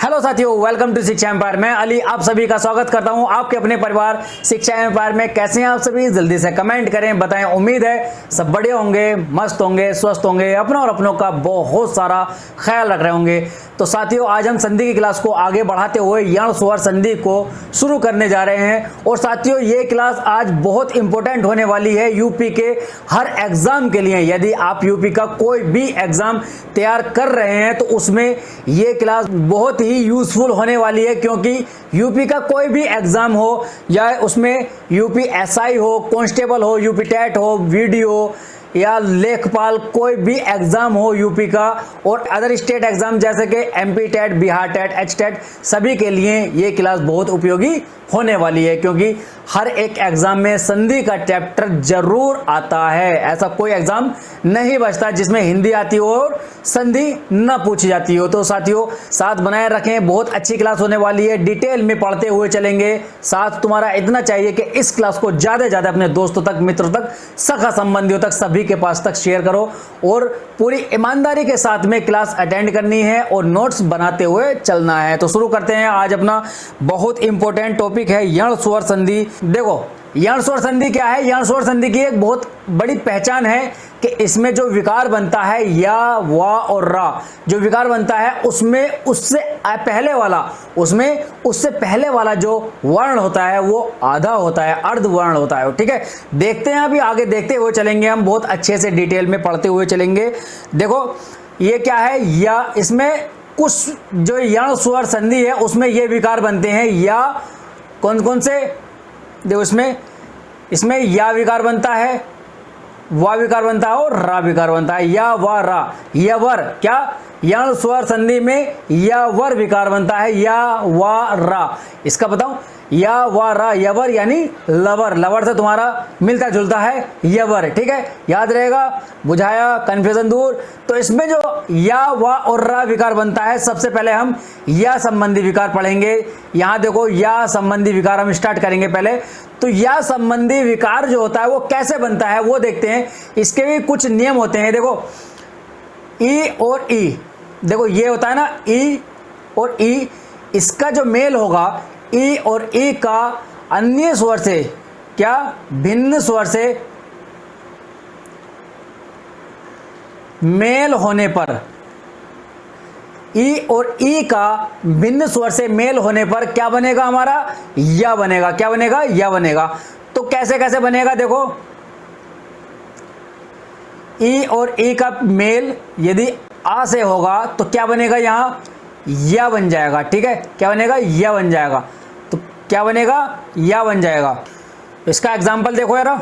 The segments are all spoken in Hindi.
हेलो साथियों, वेलकम टू शिक्षा एम्पायर। मैं अली आप सभी का स्वागत करता हूं आपके अपने परिवार शिक्षा एम्पायर में। कैसे हैं आप सभी? जल्दी से कमेंट करें, बताएं। उम्मीद है सब बढ़िया होंगे, मस्त होंगे, स्वस्थ होंगे, अपनों और अपनों का बहुत सारा ख्याल रख रहे होंगे। तो साथियों, आज हम संधि की क्लास को आगे बढ़ाते हुए यण स्वर संधि को शुरू करने जा रहे हैं। और साथियों, ये क्लास आज बहुत इंपॉर्टेंट होने वाली है यूपी के हर एग्जाम के लिए। यदि आप यूपी का कोई भी एग्जाम तैयार कर रहे हैं तो उसमें ये क्लास बहुत ही यूजफुल होने वाली है, क्योंकि यूपी का कोई भी एग्जाम हो या उसमें यूपी एसआई हो, कांस्टेबल हो, यूपी टेट हो, वीडियो या लेखपाल, कोई भी एग्जाम हो यूपी का, और अदर स्टेट एग्जाम जैसे कि MP TET, Bihar TET, H TET, सभी के लिए ये क्लास बहुत उपयोगी होने वाली है। क्योंकि हर एक एग्जाम में संधि का चैप्टर जरूर आता है। ऐसा कोई एग्जाम नहीं बचता जिसमें हिंदी आती हो और संधि न पूछी जाती हो। तो साथियों, साथ बनाए रखें, बहुत अच्छी क्लास होने वाली है। डिटेल में पढ़ते हुए चलेंगे। साथ तुम्हारा इतना चाहिए कि इस क्लास को ज्यादा से ज्यादा अपने दोस्तों तक, मित्रों तक, सखा संबंधियों तक, सभी के पास तक शेयर करो और पूरी ईमानदारी के साथ में क्लास अटेंड करनी है और नोट्स बनाते हुए चलना है। तो शुरू करते हैं। आज अपना बहुत इंपॉर्टेंट टॉपिक है यण स्वर संधि। देखो, यण स्वर संधि क्या है? यण स्वर संधि की एक बहुत बड़ी पहचान है कि इसमें जो विकार बनता है या, वा और रा, जो विकार बनता है उसमें उससे पहले वाला जो वर्ण होता है वो आधा होता है, अर्ध वर्ण होता है। ठीक है, देखते हैं, अभी आगे देखते हुए चलेंगे, हम बहुत अच्छे से डिटेल में पढ़ते हुए चलेंगे। देखो, ये क्या है? या, इसमें कुछ जो यण स्वर संधि है उसमें ये विकार बनते हैं। या कौन कौन से? देखो, इसमें या विकार बनता है, वा विकार बनता है और रा विकार बनता है। या, वा, रा, यवर। क्या? यण स्वर संधि में यवर विकार बनता है। या, वा, रा। इसका बताऊं, या, वा, रा, यवर यानी लवर। लवर से तुम्हारा मिलता जुलता है यवर। ठीक है, याद रहेगा, बुझाया, कंफ्यूजन दूर। तो इसमें जो या, वा और रा विकार बनता है, सबसे पहले हम या संबंधी विकार पढ़ेंगे। यहां देखो, या संबंधी विकार हम स्टार्ट करेंगे पहले। तो या संबंधी विकार जो होता है वो कैसे बनता है वो देखते हैं। इसके भी कुछ नियम होते हैं। देखो, ई और ई, देखो ये होता है ना, ई और ई, इसका जो मेल होगा, ई और ई का अन्य स्वर से, क्या, भिन्न स्वर से मेल होने पर, ई और ई का भिन्न स्वर से मेल होने पर क्या बनेगा? हमारा या बनेगा। क्या बनेगा? या बनेगा। तो कैसे कैसे बनेगा? देखो, ई और ई का मेल यदि आ से होगा तो क्या बनेगा? यहां या बन जाएगा। ठीक है, क्या बनेगा? या बन जाएगा। तो क्या बनेगा? या बन जाएगा। इसका एग्जाम्पल देखो यार,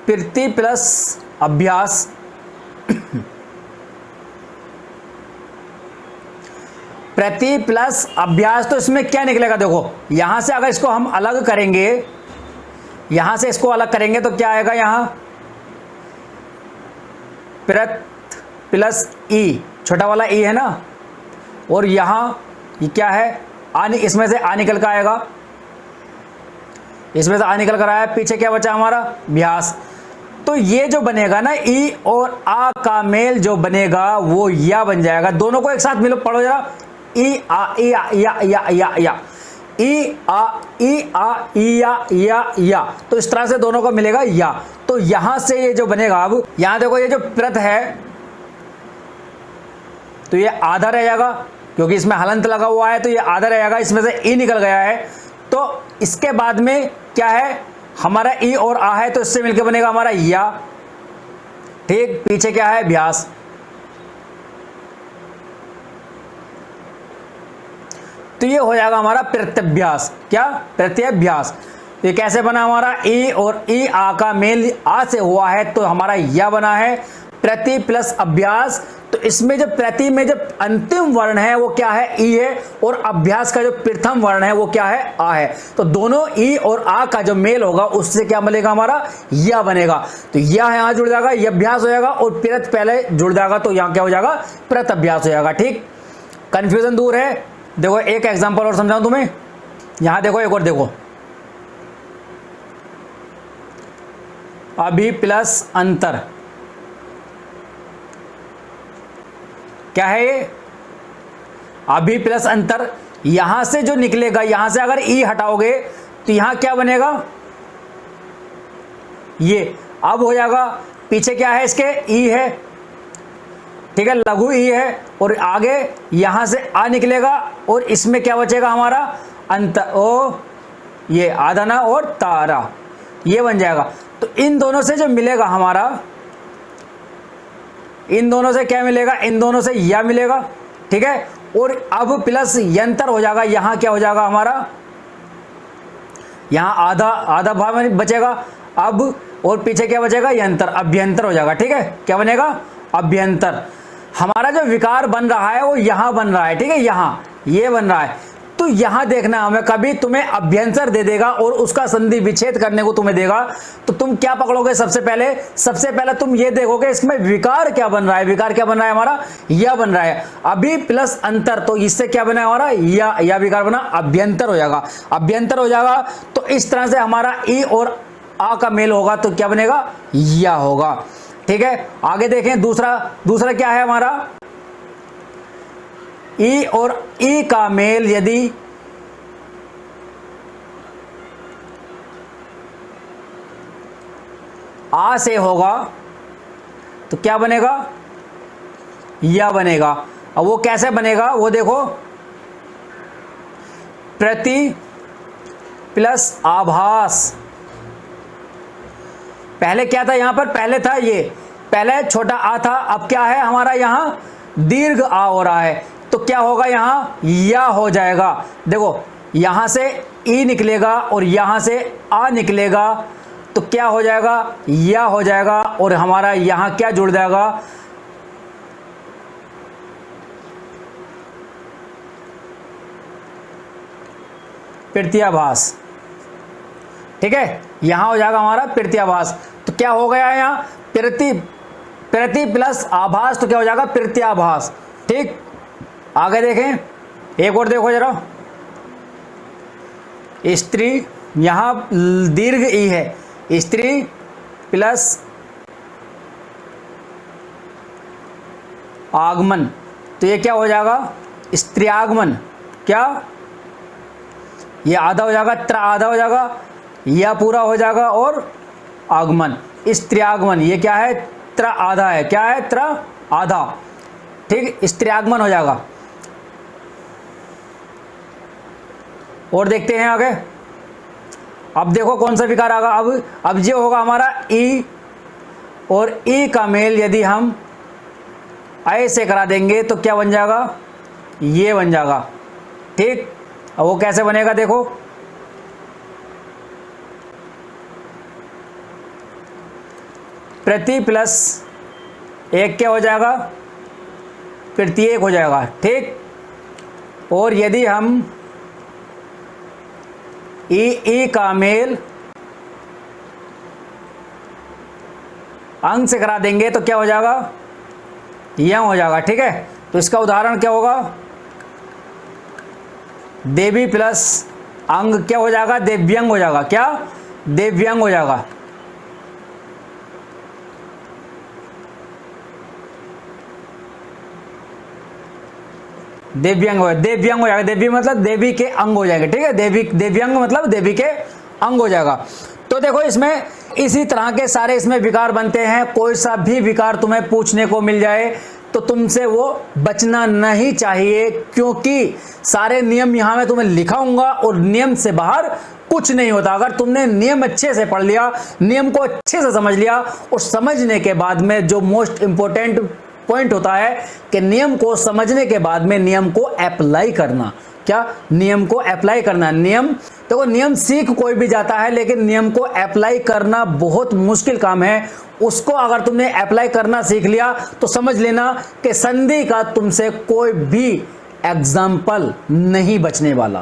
प्रति प्लस अभ्यास प्रति प्लस अभ्यास। तो इसमें क्या निकलेगा? देखो, यहां से अगर इसको हम अलग करेंगे, यहां से इसको अलग करेंगे तो क्या आएगा? यहां प्रत प्लस ई, छोटा वाला ई है ना, और यहां ये क्या है? आने, इसमें से आ निकल कर आएगा, इसमें से आ निकल कर आया। पीछे क्या बचा हमारा? अभ्यास। तो ये जो बनेगा ना, ई और आ का मेल जो बनेगा वो या बन जाएगा। दोनों को एक साथ मिलो, पढ़ो जरा। ई आ, ई आ, या, या, या, या, ई आ, ई आ, या। तो इस तरह से दोनों को मिलेगा या। तो यहां से ये जो बनेगा, अब यहां देखो, ये जो प्रत है तो ये आधा रह जाएगा, क्योंकि इसमें हलंत लगा हुआ है तो ये आधा रह जाएगा। इसमें से ई निकल गया है। तो इसके बाद में क्या है? हमारा ई और आ है, तो इससे मिलकर बनेगा हमारा या। ठीक, पीछे क्या है? अभ्यास। तो ये हो जाएगा हमारा प्रत्यभ्यास। क्या? प्रत्यभ्यास। ये कैसे बना? हमारा ई और ई आ का मेल आ से हुआ है तो हमारा या बना है। प्रति प्लस अभ्यास। तो इसमें जो प्रति में जो अंतिम वर्ण है वो क्या है? ई है, और अभ्यास का जो प्रथम वर्ण है वो क्या है? आ है। तो दोनों ई और आ का जो मेल होगा उससे क्या बनेगा? हमारा या बनेगा। तो या यहां जुड़ जाएगा, यह अभ्यास हो जाएगा, और प्रत पहले जुड़ जाएगा तो यहां क्या हो जाएगा? प्रत अभ्यास हो जाएगा। ठीक, कंफ्यूजन दूर है। देखो, एक एग्जांपल और समझाऊं तुम्हें। यहां देखो, एक और देखो, अभी प्लस अंतर, क्या है ये, अभी प्लस अंतर, यहां से जो निकलेगा, यहां से अगर ई हटाओगे तो यहां क्या बनेगा, ये अब हो जाएगा, पीछे क्या है इसके, ई है, ठीक है, लघु ई है, और आगे यहां से आ निकलेगा और इसमें क्या बचेगा हमारा, अंतर, ओ ये आदाना और तारा, ये बन जाएगा। तो इन दोनों से जो मिलेगा हमारा, इन दोनों से क्या मिलेगा, इन दोनों से या मिलेगा, ठीक है, और अब प्लस यंत्र हो जाएगा, यहां क्या हो जाएगा हमारा, यहां आधा आधा भाग में बचेगा अब, और पीछे क्या बचेगा, यंत्र, अभ्यंतर हो जाएगा, ठीक है, क्या बनेगा, अभ्यंतर। हमारा जो विकार बन रहा है वो यहां बन रहा है, ठीक है, यहां ये बन रहा है। तो यहां देखना, हमें कभी तुम्हें अभ्यंतर दे देगा और उसका संधि विच्छेद करने को तुम्हें देगा, तो तुम क्या पकड़ोगे, सबसे पहले तुम ये देखोगे इसमें विकार क्या बन रहा है, विकार क्या बन रहा है हमारा, या बन रहा है, अभी प्लस अंतर, तो इससे क्या बना हमारा, या विकार बना, अभ्यंतर हो जाएगा, अभ्यंतर हो जाएगा। तो इस तरह से हमारा ई और आ का मेल होगा तो क्या बनेगा, या होगा, ठीक है। आगे देखें, दूसरा क्या है हमारा, ई और ई का मेल यदि आ से होगा तो क्या बनेगा, या बनेगा। अब वो कैसे बनेगा वो देखो, प्रति प्लस आभास, पहले क्या था यहां पर, पहले था ये, पहले छोटा आ था, अब क्या है हमारा यहां दीर्घ आ हो रहा है, तो क्या होगा यहां, या हो जाएगा। देखो यहां से ई निकलेगा और यहां से आ निकलेगा, तो क्या हो जाएगा, या हो जाएगा, और हमारा यहां क्या जुड़ जाएगा, प्रत्याभास, ठीक है, यहां हो जाएगा हमारा प्रत्याभास। तो क्या हो गया यहां, प्रति प्लस आभास, तो क्या हो जाएगा, प्रत्याभास, ठीक। आगे देखें, एक और देखो जरा, स्त्री, यहां दीर्घ ई है, स्त्री प्लस आगमन, तो ये क्या हो जाएगा, स्त्रीआगमन, क्या, ये आधा हो जाएगा, त्र आधा हो जाएगा, या पूरा हो जाएगा, और आगमन, स्त्रीआगमन, ये क्या है, त्र आधा है, क्या है, त्र आधा, ठीक, स्त्रीआगमन हो जाएगा। और देखते हैं आगे, अब देखो कौन सा विकार आएगा, अब ये होगा हमारा ई, और ई का मेल यदि हम ऐ से करा देंगे तो क्या बन जाएगा, ये बन जाएगा, ठीक। अब वो कैसे बनेगा देखो, प्रति प्लस एक क्या हो जाएगा, प्रत्येक हो जाएगा, ठीक। और यदि हम ई का मेल अंग से करा देंगे तो क्या हो जाएगा, यह हो जाएगा, ठीक है। तो इसका उदाहरण क्या होगा, देवी प्लस अंग क्या हो जाएगा, देव्यंग हो जाएगा, क्या, देव्यंग हो जाएगा। देव्यंग हो जाएगा, देवी मतलब देवी के अंग हो जाएंगे, ठीक है, देव्यंग मतलब देवी के अंग हो जाएगा। तो देखो इसमें इसी तरह के सारे इसमें विकार बनते हैं, कोई सा भी विकार तुम्हें पूछने को मिल जाए तो तुमसे वो बचना नहीं चाहिए, क्योंकि सारे नियम यहां मैं तुम्हें लिखाऊंगा और नियम से बाहर कुछ नहीं होता। अगर तुमने नियम अच्छे से पढ़ लिया, नियम को अच्छे से समझ लिया, और समझने के बाद में जो मोस्ट इंपॉर्टेंट पॉइंट होता है कि नियम को समझने के बाद में नियम को अप्लाई करना, क्या, नियम को अप्लाई करना। नियम देखो, नियम सीख कोई भी जाता है, लेकिन नियम को अप्लाई करना बहुत मुश्किल काम है। उसको अगर तुमने अप्लाई करना सीख लिया तो समझ लेना कि संधि का तुमसे कोई भी एग्जाम्पल नहीं बचने वाला।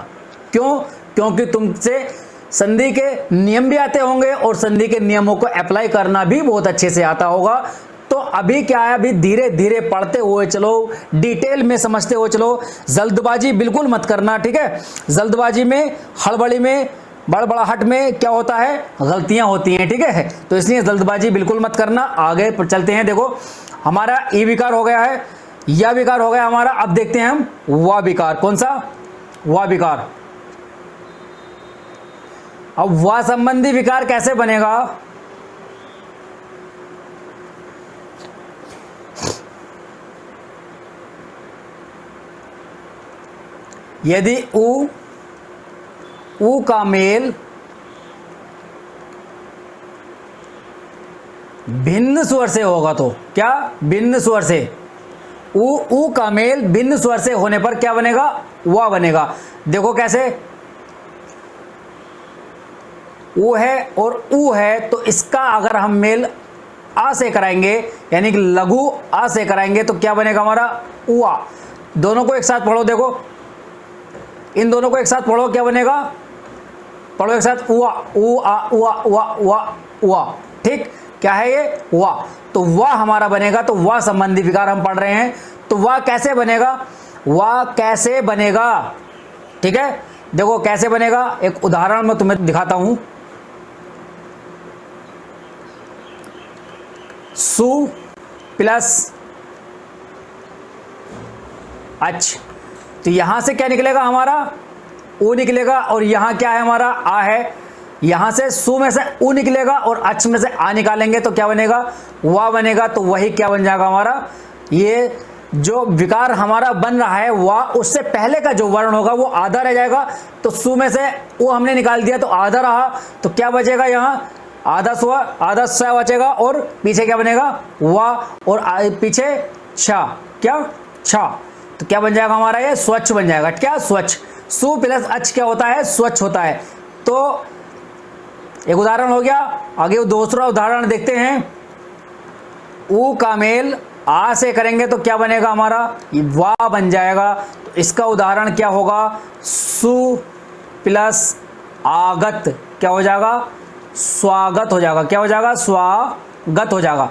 क्यों, क्योंकि तुमसे संधि के नियम भी आते होंगे और संधि के नियमों को अप्लाई करना भी बहुत अच्छे से आता होगा। तो अभी क्या है, अभी धीरे धीरे पढ़ते हुए चलो, डिटेल में समझते हुए चलो, जल्दबाजी बिल्कुल मत करना, ठीक है। जल्दबाजी में, हड़बड़ी में, बड़बड़ाहट में क्या होता है, गलतियां होती हैं, ठीक है। तो इसलिए जल्दबाजी बिल्कुल मत करना। आगे चलते हैं, देखो हमारा ई विकार हो गया है, यह विकार हो गया हमारा। अब देखते हैं हम वा विकार। कौन सा? वा विकार। अब वा संबंधी विकार कैसे बनेगा? यदि ऊ का मेल भिन्न स्वर से होगा तो क्या? भिन्न स्वर से। ऊ का मेल भिन्न स्वर से होने पर क्या बनेगा? वा बनेगा। देखो कैसे, ऊ है और ऊ है, तो इसका अगर हम मेल आ से कराएंगे, यानी कि लघु आ से कराएंगे, तो क्या बनेगा हमारा? उआ। दोनों को एक साथ पढ़ो, देखो इन दोनों को एक साथ पढ़ो, क्या बनेगा? पढ़ो एक साथ, उआ ऊ आ उआ उआ उआ उआ। ठीक, क्या है ये? वा। तो वा हमारा बनेगा। तो वा संबंधी विकार हम पढ़ रहे हैं। तो वा कैसे बनेगा? वा कैसे बनेगा? ठीक है, देखो कैसे बनेगा। एक उदाहरण मैं तुम्हें दिखाता हूं। सु प्लस अच, तो यहां से क्या निकलेगा हमारा? ऊ निकलेगा। और यहां क्या है हमारा? आ है। यहां से सु में से ऊ निकलेगा और अच में से आ निकालेंगे तो क्या बनेगा? वा बनेगा। तो वही क्या बन जाएगा हमारा? ये जो विकार हमारा बन रहा है वा, उससे पहले का जो वर्ण होगा वो आधा रह जाएगा। तो सु में से ऊ हमने निकाल दिया तो आधा रहा, तो क्या बचेगा यहां? आधा स्व, आधा स बचेगा। और पीछे क्या बनेगा? वा। और पीछे छा, क्या? छा। तो क्या बन जाएगा हमारा? ये स्वच्छ बन जाएगा। क्या? स्वच्छ। सु प्लस अच क्या होता है? स्वच्छ होता है। तो एक उदाहरण हो गया। आगे दूसरा उदाहरण देखते हैं। ऊ का मेल आ से करेंगे तो क्या बनेगा हमारा? वा बन जाएगा। तो इसका उदाहरण क्या होगा? सु प्लस आगत क्या हो जाएगा? स्वागत हो जाएगा। क्या हो जाएगा? स्वागत हो जाएगा।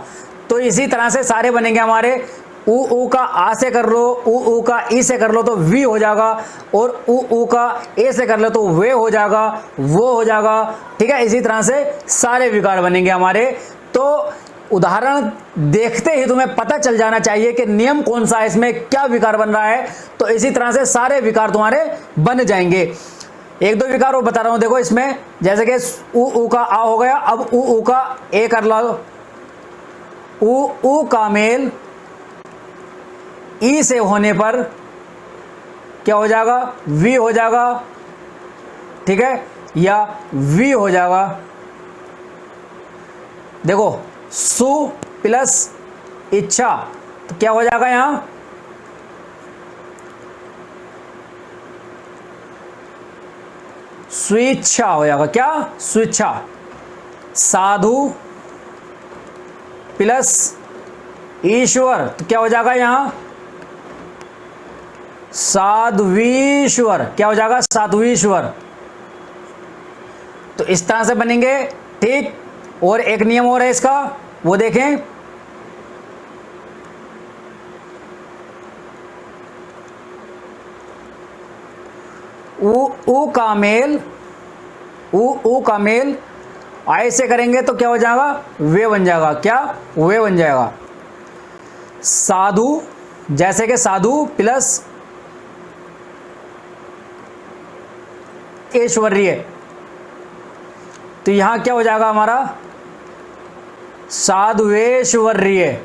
तो इसी तरह से सारे बनेंगे हमारे। ऊ का आ से कर लो, ऊ का ई से कर लो तो वी हो जाएगा। और ऊ का ए से कर लो तो वे हो जाएगा, वो हो जाएगा। ठीक है, इसी तरह से सारे विकार बनेंगे हमारे। तो उदाहरण देखते ही तुम्हें पता चल जाना चाहिए कि नियम कौन सा है, इसमें क्या विकार बन रहा है। तो इसी तरह से सारे विकार तुम्हारे बन जाएंगे। एक दो विकार और बता रहा हूं, देखो इसमें, जैसे कि ऊ का आ हो गया। अब ऊ का ए कर लो। ऊ का मेल ई से होने पर क्या हो जाएगा? वी हो जाएगा। ठीक है, या वी हो जाएगा। देखो सु प्लस इच्छा तो क्या हो जाएगा यहां? स्वेच्छा हो जाएगा। क्या? स्वेच्छा। साधु प्लस ईश्वर तो क्या हो जाएगा यहां? साध्वीश्वर। क्या हो जाएगा? साध्वीश्वर। तो इस तरह से बनेंगे। ठीक, और एक नियम और है इसका, वो देखें। ऊ का मेल, ऊ का मेल आय से करेंगे तो क्या हो जाएगा? वे बन जाएगा। क्या? वे बन जाएगा। साधु, जैसे कि साधु प्लस ऐश्वर्य, तो यहां क्या हो जाएगा हमारा? साधुऐश्वर्य।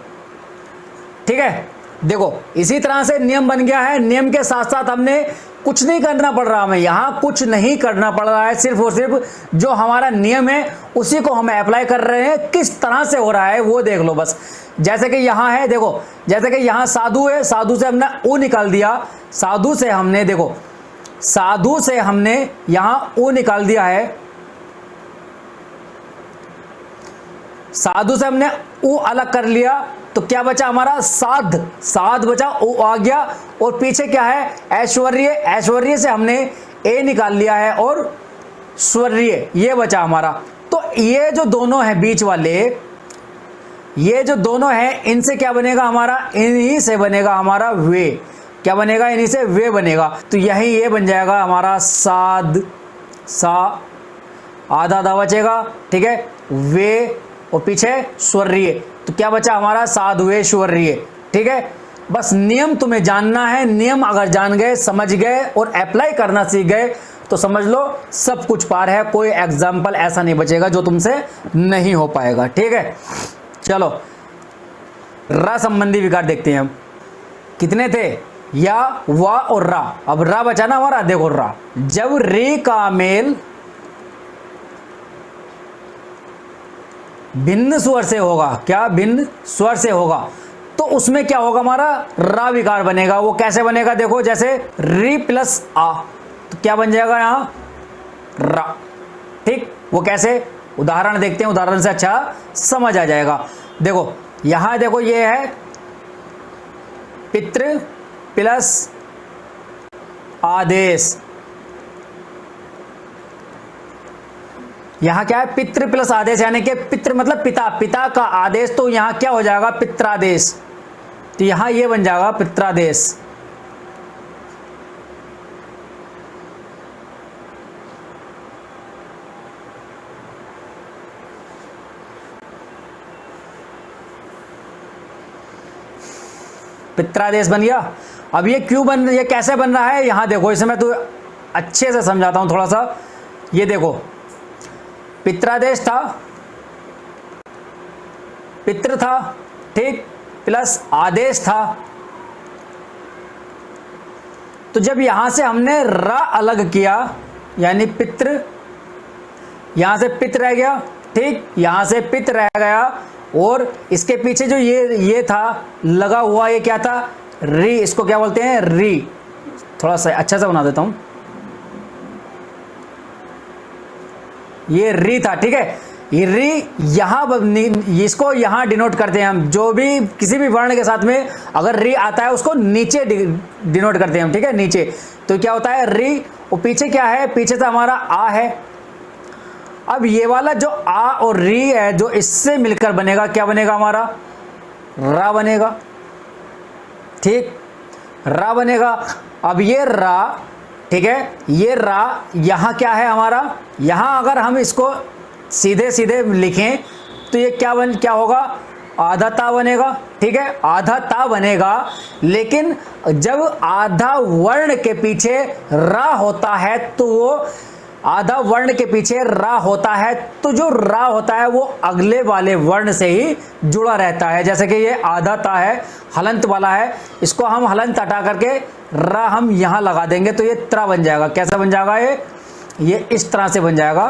ठीक है, देखो इसी तरह से नियम बन गया है। नियम के साथ साथ हमने कुछ नहीं करना पड़ रहा, हमें यहां कुछ नहीं करना पड़ रहा है। सिर्फ और सिर्फ जो हमारा नियम है उसी को हम अप्लाई कर रहे हैं। किस तरह से हो रहा है वो देख लो बस। जैसे कि यहां है, देखो जैसे कि यहां साधु है, साधु से हमने ऊ निकाल दिया। साधु से हमने, देखो साधु से हमने यहां ऊ निकाल दिया है। साधु से हमने ऊ अलग कर लिया तो क्या बचा हमारा? साध। साध बचा, ऊ आ गया। और पीछे क्या है? ऐश्वर्य। ऐश्वर्य से हमने ए निकाल लिया है और स्वर्य ये बचा हमारा। तो ये जो दोनों हैं बीच वाले, ये जो दोनों हैं, इनसे क्या बनेगा हमारा? इन्हीं से बनेगा हमारा वे। क्या बनेगा? इन्हीं से वे बनेगा। तो यही ये बन जाएगा हमारा साध। सा, आधा दा बचेगा। ठीक है, वे और पीछे स्वर्य, तो क्या बचा हमारा? साधुऐश्वर्य। ठीक है, बस नियम तुम्हें जानना है। नियम अगर जान गए, समझ गए और अप्लाई करना सीख गए तो समझ लो सब कुछ पार है। कोई एग्जाम्पल ऐसा नहीं बचेगा जो तुमसे नहीं हो पाएगा। ठीक है, चलो रा संबंधी विकार देखते हैं हम। कितने थे? या, वा और रा। अब रा बचा ना हमारा, देखो रा। जब रे का मेल भिन्न स्वर से होगा, क्या भिन्न स्वर से होगा, तो उसमें क्या होगा, हमारा रा विकार बनेगा। वो कैसे बनेगा? देखो जैसे री प्लस आ, तो क्या बन जाएगा यहां? रा। ठीक, वो कैसे? उदाहरण देखते हैं, उदाहरण से अच्छा समझ आ जाएगा। देखो यहां देखो, ये है पितृ प्लस आदेश। यहां क्या है? पितृ प्लस आदेश, यानी कि पितृ मतलब पिता, पिता का आदेश, तो यहां क्या हो जाएगा? पित्रादेश। तो यहां ये बन जाएगा पित्रादेश। पित्रादेश बन गया। अब ये क्यों ये कैसे बन रहा है? यहां देखो, इसे मैं तो अच्छे से समझाता हूं थोड़ा सा। ये देखो, पित्रादेश था, पितृ था, ठीक, प्लस आदेश था। तो जब यहां से हमने रा अलग किया, यानी पितृ, यहां से पित रह गया, ठीक, यहां से पित रह गया, और इसके पीछे जो ये था लगा हुआ, ये क्या था? री। इसको क्या बोलते हैं? री। थोड़ा सा अच्छा सा बना देता हूं, ये री था, ठीक है। ये री यहां, इसको यहां डिनोट करते हैं हम। जो भी किसी भी वर्ण के साथ में अगर री आता है उसको नीचे डिनोट करते हैं हम, ठीक है, नीचे। तो क्या होता है? री, और पीछे क्या है? पीछे से हमारा आ है। अब ये वाला जो आ और री है, जो इससे मिलकर बनेगा, क्या बनेगा? हमारा रा बनेगा, ठीक, रा बनेगा। अब ये रा, ठीक है, ये रा यहां क्या है हमारा? यहां अगर हम इसको सीधे सीधे लिखें तो ये क्या होगा? आधा ता बनेगा, ठीक है, आधा ता बनेगा। लेकिन जब आधा वर्ण के पीछे रा होता है तो वो आधा वर्ण के पीछे रा होता है, तो जो रा होता है वो अगले वाले वर्ण से ही जुड़ा रहता है। जैसे कि ये आधा ता है, हलंत वाला है, इसको हम हलंत हटा करके रा हम यहां लगा देंगे तो ये त्रा बन जाएगा। कैसा बन जाएगा? ये इस तरह से बन जाएगा,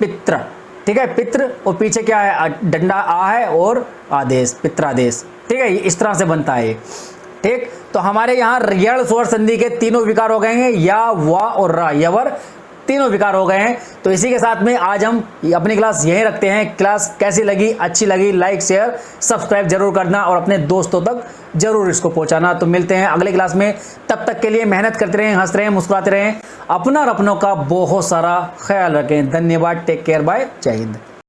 पित्र, ठीक है, पित्र। और पीछे क्या है? डंडा आ है और आदेश, पित्रादेश, ठीक है, ये इस तरह से बनता है ये, ठीक। तो हमारे यहाँ यण स्वर संधि के तीनों विकार हो गए हैं, या, वा और रा, यवर, तीनों विकार हो गए हैं। तो इसी के साथ में आज हम अपनी क्लास यहीं रखते हैं। क्लास कैसी लगी? अच्छी लगी? लाइक, शेयर, सब्सक्राइब जरूर करना और अपने दोस्तों तक जरूर इसको पहुंचाना। तो मिलते हैं अगली क्लास में, तब तक के लिए मेहनत करते रहें, हंसते रहें, मुस्कुराते रहें, अपना और अपनों का बहुत सारा ख्याल रखें। धन्यवाद, टेक केयर, बाय, जय हिंद।